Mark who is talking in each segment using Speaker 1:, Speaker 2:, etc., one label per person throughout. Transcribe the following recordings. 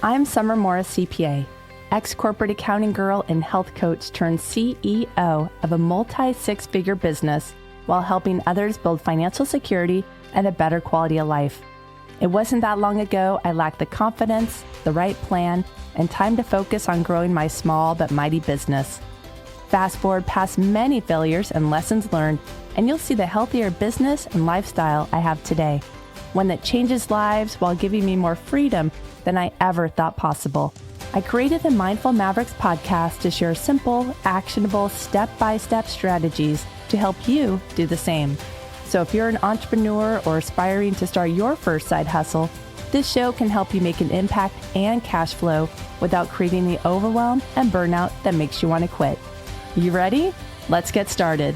Speaker 1: I'm Summer Morris CPA, ex-corporate accounting girl and health coach turned CEO of a multi-six-figure business while helping others build financial security and a better quality of life. It wasn't that long ago I lacked the confidence, the right plan, and time to focus on growing my small but mighty business. Fast forward past many failures and lessons learned, and you'll see the healthier business and lifestyle I have today. One that changes lives while giving me more freedom than I ever thought possible. I created the Mindful Mavericks podcast to share simple, actionable, step-by-step strategies to help you do the same. So if you're an entrepreneur or aspiring to start your first side hustle, this show can help you make an impact and cash flow without creating the overwhelm and burnout that makes you want to quit. You ready? Let's get started.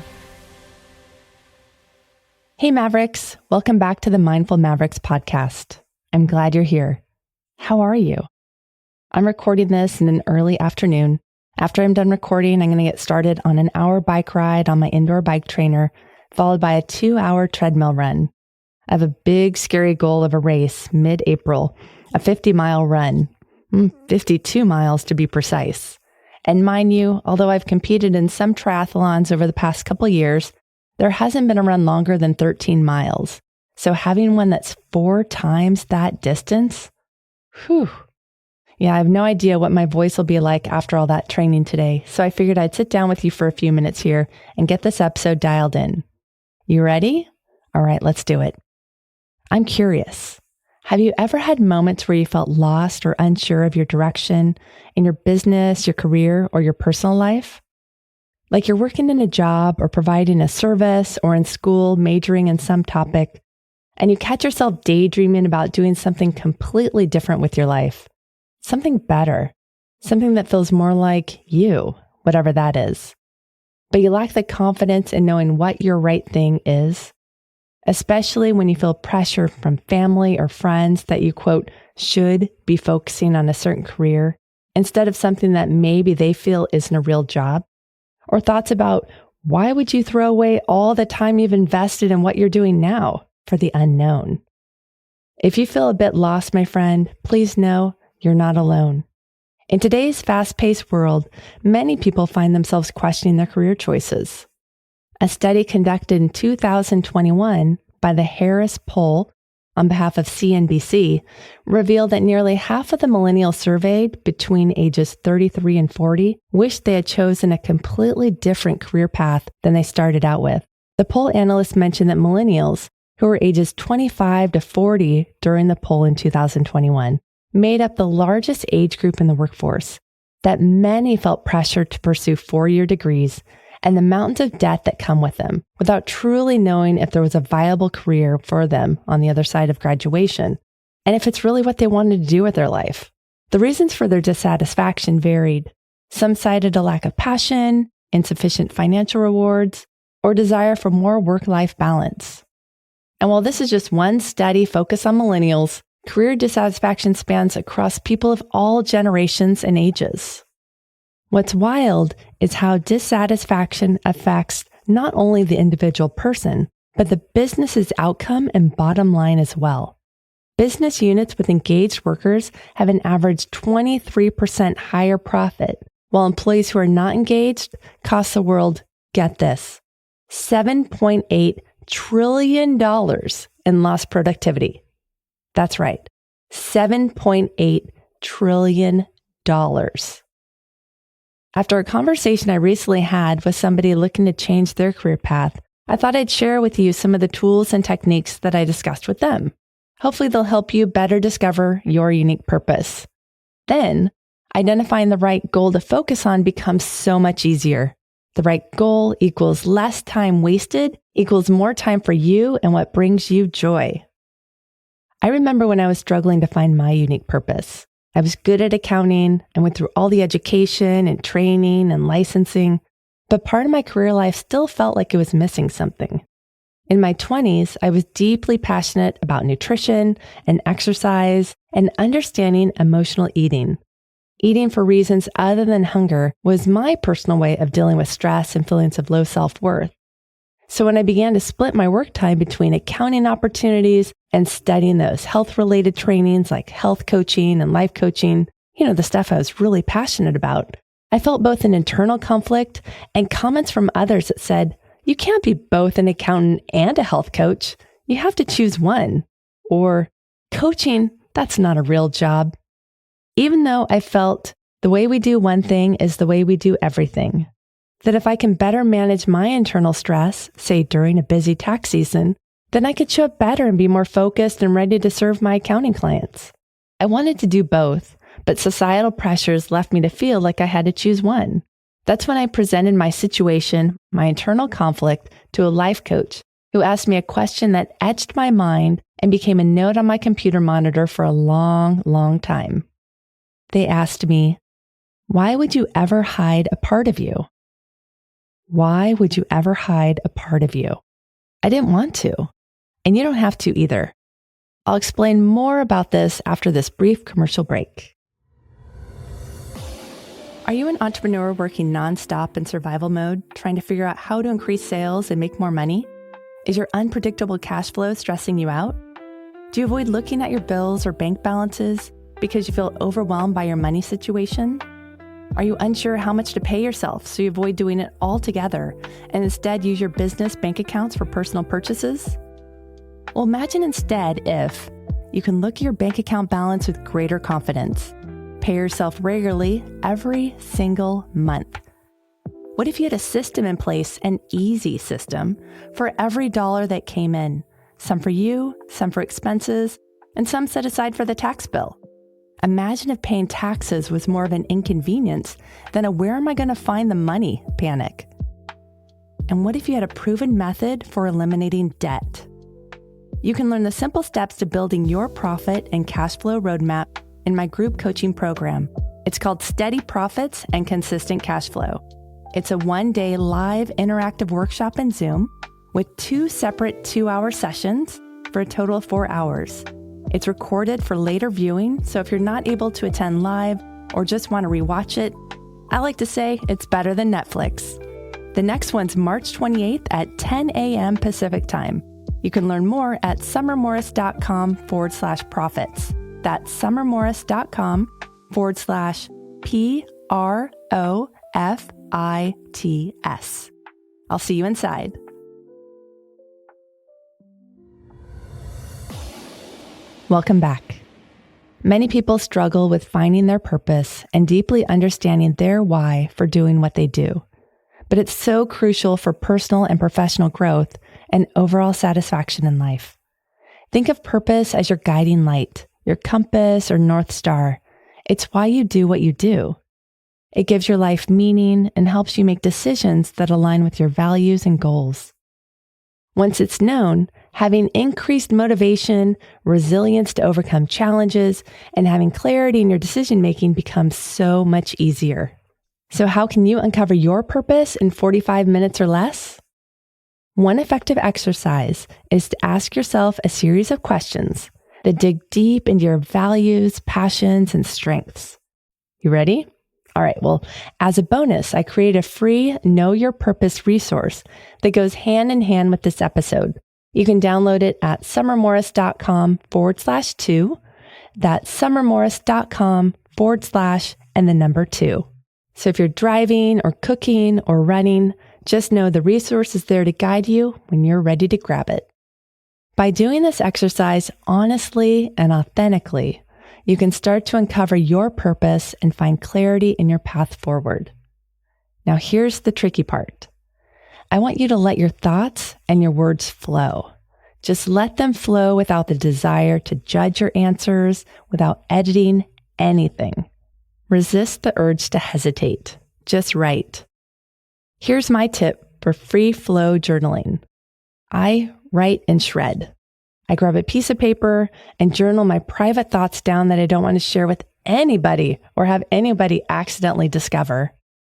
Speaker 1: Hey Mavericks, welcome back to the Mindful Mavericks podcast. I'm glad you're here. How are you? I'm recording this in an early afternoon. After I'm done recording, I'm going to get started on an hour bike ride on my indoor bike trainer, followed by a 2-hour treadmill run. I have a big, scary goal of a race mid-April, a 50-mile run, 52 miles to be precise. And mind you, although I've competed in some triathlons over the past couple years, there hasn't been a run longer than 13 miles. So having one that's 4 times that distance, Yeah, I have no idea what my voice will be like after all that training today. So I figured I'd sit down with you for a few minutes here and get this episode dialed in. You ready? All right, let's do it. I'm curious. Have you ever had moments where you felt lost or unsure of your direction in your business, your career, or your personal life? Like you're working in a job or providing a service or in school, majoring in some topic, and you catch yourself daydreaming about doing something completely different with your life, something better, something that feels more like you, whatever that is. But you lack the confidence in knowing what your right thing is, especially when you feel pressure from family or friends that you, quote, should be focusing on a certain career instead of something that maybe they feel isn't a real job, or thoughts about why would you throw away all the time you've invested in what you're doing now for the unknown. If you feel a bit lost, my friend, please know you're not alone. In today's fast-paced world, many people find themselves questioning their career choices. A study conducted in 2021 by the Harris Poll on behalf of CNBC revealed that nearly half of the millennials surveyed between ages 33 and 40 wished they had chosen a completely different career path than they started out with. The poll analysts mentioned that millennials, who were ages 25 to 40 during the poll in 2021, made up the largest age group in the workforce, that many felt pressure to pursue 4-year degrees and the mountains of debt that come with them, without truly knowing if there was a viable career for them on the other side of graduation, and if it's really what they wanted to do with their life. The reasons for their dissatisfaction varied. Some cited a lack of passion, insufficient financial rewards, or desire for more work-life balance. And while this is just one study focused on millennials, career dissatisfaction spans across people of all generations and ages. What's wild is how dissatisfaction affects not only the individual person, but the business's outcome and bottom line as well. Business units with engaged workers have an average 23% higher profit, while employees who are not engaged cost the world, get this, $7.8 trillion in lost productivity. That's right, $7.8 trillion. After a conversation I recently had with somebody looking to change their career path, I thought I'd share with you some of the tools and techniques that I discussed with them. Hopefully they'll help you better discover your unique purpose. Then, identifying the right goal to focus on becomes so much easier. The right goal equals less time wasted, equals more time for you and what brings you joy. I remember when I was struggling to find my unique purpose. I was good at accounting. I went through all the education and training and licensing, but part of my career life still felt like it was missing something. In my 20s, I was deeply passionate about nutrition and exercise and understanding emotional eating. Eating for reasons other than hunger was my personal way of dealing with stress and feelings of low self-worth. So when I began to split my work time between accounting opportunities and studying those health-related trainings like health coaching and life coaching, the stuff I was really passionate about, I felt both an internal conflict and comments from others that said, you can't be both an accountant and a health coach. You have to choose one. Or, coaching, that's not a real job. Even though I felt the way we do one thing is the way we do everything. That if I can better manage my internal stress, say during a busy tax season, then I could show up better and be more focused and ready to serve my accounting clients. I wanted to do both, but societal pressures left me to feel like I had to choose one. That's when I presented my situation, my internal conflict, to a life coach who asked me a question that etched my mind and became a note on my computer monitor for a long, long time. They asked me, why would you ever hide a part of you? Why would you ever hide a part of you? I didn't want to, and you don't have to either. I'll explain more about this after this brief commercial break. Are you an entrepreneur working nonstop in survival mode, trying to figure out how to increase sales and make more money? Is your unpredictable cash flow stressing you out? Do you avoid looking at your bills or bank balances because you feel overwhelmed by your money situation? Are you unsure how much to pay yourself, so you avoid doing it all together and instead use your business bank accounts for personal purchases? Well, imagine instead if you can look at your bank account balance with greater confidence. Pay yourself regularly every single month. What if you had a system in place, an easy system, for every dollar that came in? Some for you, some for expenses, and some set aside for the tax bill. Imagine if paying taxes was more of an inconvenience than a where am I going to find the money panic. And what if you had a proven method for eliminating debt? You can learn the simple steps to building your profit and cash flow roadmap in my group coaching program. It's called Steady Profits and Consistent Cash Flow. It's a one-day live interactive workshop in Zoom with 2 separate 2-hour sessions for a total of 4 hours. It's recorded for later viewing, so if you're not able to attend live or just want to rewatch it, I like to say it's better than Netflix. The next one's March 28th at 10 a.m. Pacific Time. You can learn more at summermorris.com/profits. That's summermorris.com/PROFITS. I'll see you inside. Welcome back. Many people struggle with finding their purpose and deeply understanding their why for doing what they do. But it's so crucial for personal and professional growth and overall satisfaction in life. Think of purpose as your guiding light, your compass or North Star. It's why you do what you do. It gives your life meaning and helps you make decisions that align with your values and goals. Once it's known, having increased motivation, resilience to overcome challenges, and having clarity in your decision-making becomes so much easier. So how can you uncover your purpose in 45 minutes or less? One effective exercise is to ask yourself a series of questions that dig deep into your values, passions, and strengths. You ready? All right, well, as a bonus, I created a free Know Your Purpose resource that goes hand in hand with this episode. You can download it at summermorris.com/2. That's summermorris.com/ and the number 2. So if you're driving or cooking or running, just know the resource is there to guide you when you're ready to grab it. By doing this exercise honestly and authentically, you can start to uncover your purpose and find clarity in your path forward. Now here's the tricky part. I want you to let your thoughts and your words flow. Just let them flow without the desire to judge your answers, without editing anything. Resist the urge to hesitate. Just write. Here's my tip for free flow journaling. I write and shred. I grab a piece of paper and journal my private thoughts down that I don't want to share with anybody or have anybody accidentally discover.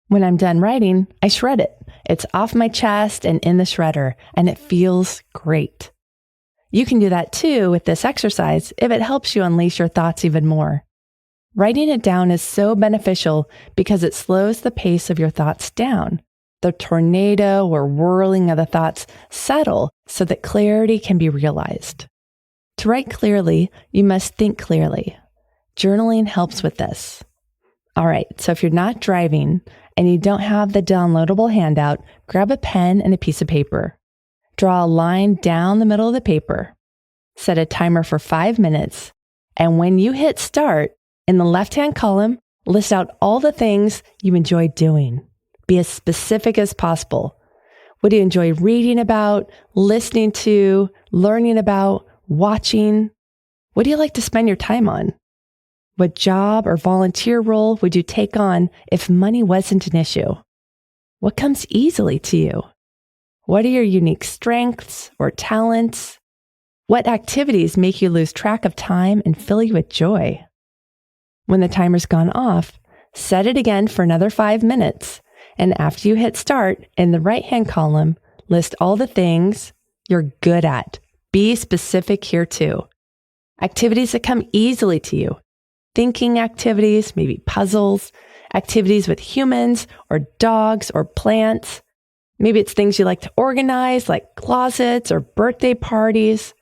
Speaker 1: When I'm done writing, I shred it. It's off my chest and in the shredder, and it feels great. You can do that too with this exercise if it helps you unleash your thoughts even more. Writing it down is so beneficial because it slows the pace of your thoughts down. the tornado or whirling of the thoughts settle so that clarity can be realized. To write clearly, you must think clearly. Journaling helps with this. All right, so if you're not driving and you don't have the downloadable handout, grab a pen and a piece of paper. Draw a line down the middle of the paper. Set a timer for 5 minutes. And when you hit start, in the left-hand column, list out all the things you enjoy doing. Be as specific as possible. What do you enjoy reading about, listening to, learning about, watching? What do you like to spend your time on? What job or volunteer role would you take on if money wasn't an issue? What comes easily to you? What are your unique strengths or talents? What activities make you lose track of time and fill you with joy? When the timer's gone off, set it again for another 5 minutes. And after you hit start, in the right-hand column, list all the things you're good at. Be specific here too. Activities that come easily to you. Thinking activities, maybe puzzles, activities with humans or dogs or plants. Maybe it's things you like to organize, like closets or birthday parties.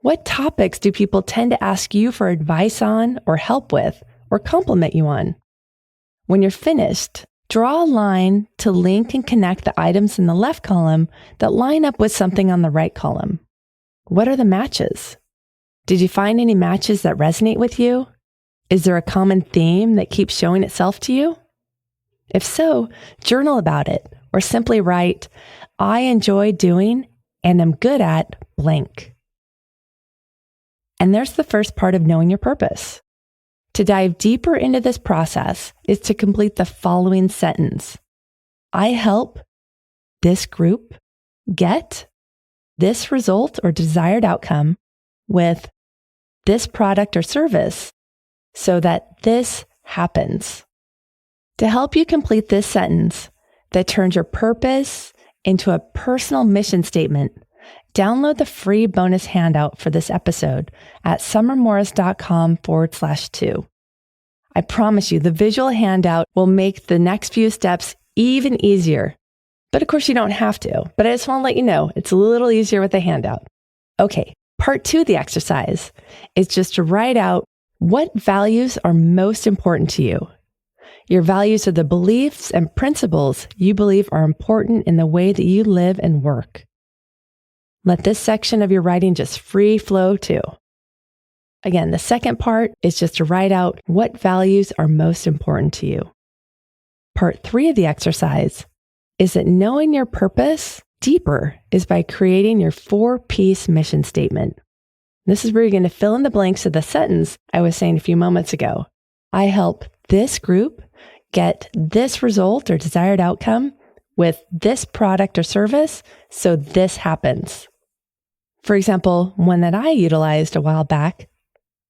Speaker 1: What topics do people tend to ask you for advice on or help with or compliment you on? When you're finished, draw a line to link and connect the items in the left column that line up with something on the right column. What are the matches? Did you find any matches that resonate with you? Is there a common theme that keeps showing itself to you? If so, journal about it or simply write, I enjoy doing and am good at blank. And there's the first part of knowing your purpose. To dive deeper into this process is to complete the following sentence. I help this group get this result or desired outcome with this product or service so that this happens. To help you complete this sentence that turns your purpose into a personal mission statement, download the free bonus handout for this episode at summermorris.com/2. I promise you, the visual handout will make the next few steps even easier. But of course, you don't have to. But I just want to let you know, it's a little easier with the handout. Okay, part 2 of the exercise is just to write out what values are most important to you. Your values are the beliefs and principles you believe are important in the way that you live and work. Let this section of your writing just free flow too. Again, the second part is just to write out what values are most important to you. Part 3 of the exercise is that knowing your purpose deeper is by creating your 4-piece mission statement. This is where you're going to fill in the blanks of the sentence I was saying a few moments ago. I help this group get this result or desired outcome with this product or service, so this happens. For example, one that I utilized a while back,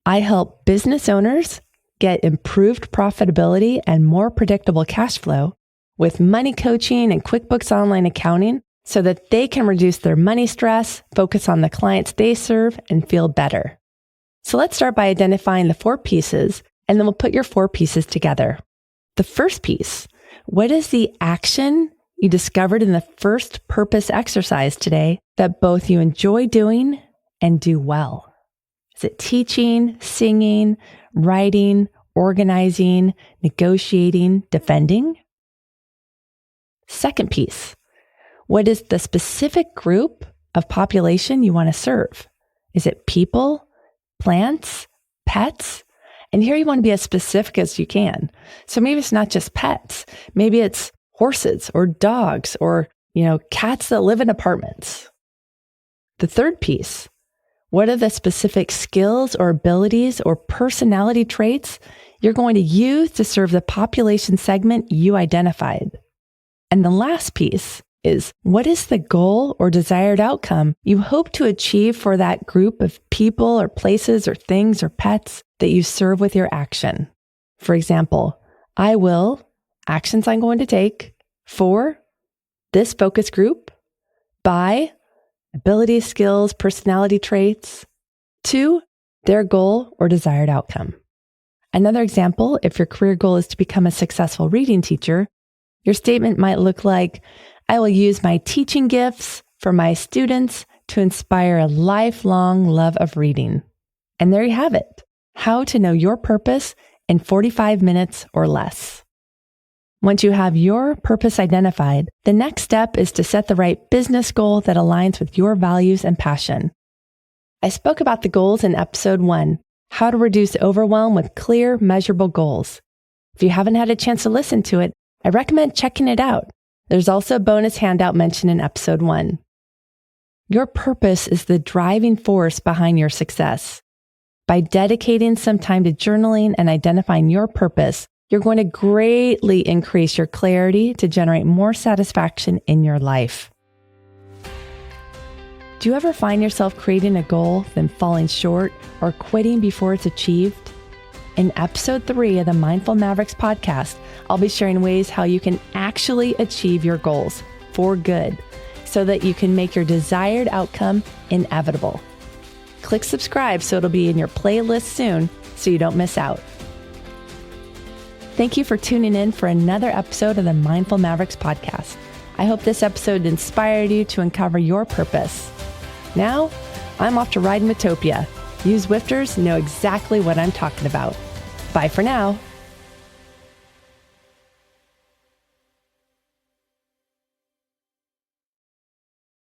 Speaker 1: I help business owners get improved profitability and more predictable cash flow with money coaching and QuickBooks Online accounting so that they can reduce their money stress, focus on the clients they serve, and feel better. So let's start by identifying the 4 pieces, and then we'll put your 4 pieces together. The first piece, what is the action you discovered in the first purpose exercise today that both you enjoy doing and do well? Is it teaching, singing, writing, organizing, negotiating, defending? Second piece, what is the specific group of population you want to serve? Is it people, plants, pets? And here you want to be as specific as you can. So maybe it's not just pets. Maybe it's horses or dogs or, cats that live in apartments. The third piece, what are the specific skills or abilities or personality traits you're going to use to serve the population segment you identified? And the last piece is, what is the goal or desired outcome you hope to achieve for that group of people or places or things or pets that you serve with your action? For example, I will, actions I'm going to take for this focus group by abilities, skills, personality traits to their goal or desired outcome. Another example, if your career goal is to become a successful reading teacher, Your statement might look like, I will use my teaching gifts for my students to inspire a lifelong love of reading. And there you have it. How to know your purpose in 45 minutes or less. Once you have your purpose identified, the next step is to set the right business goal that aligns with your values and passion. I spoke about the goals in episode 1, how to reduce overwhelm with clear, measurable goals. If you haven't had a chance to listen to it, I recommend checking it out. There's also a bonus handout mentioned in episode 1. Your purpose is the driving force behind your success. By dedicating some time to journaling and identifying your purpose, you're going to greatly increase your clarity to generate more satisfaction in your life. Do you ever find yourself creating a goal, then falling short or quitting before it's achieved? In episode 3 of the Mindful Mavericks podcast, I'll be sharing ways how you can actually achieve your goals for good so that you can make your desired outcome inevitable. Click subscribe so it'll be in your playlist soon so you don't miss out. Thank you for tuning in for another episode of the Mindful Mavericks podcast. I hope this episode inspired you to uncover your purpose. Now, I'm off to ride Metopia. You Zwifters know exactly what I'm talking about. Bye for now.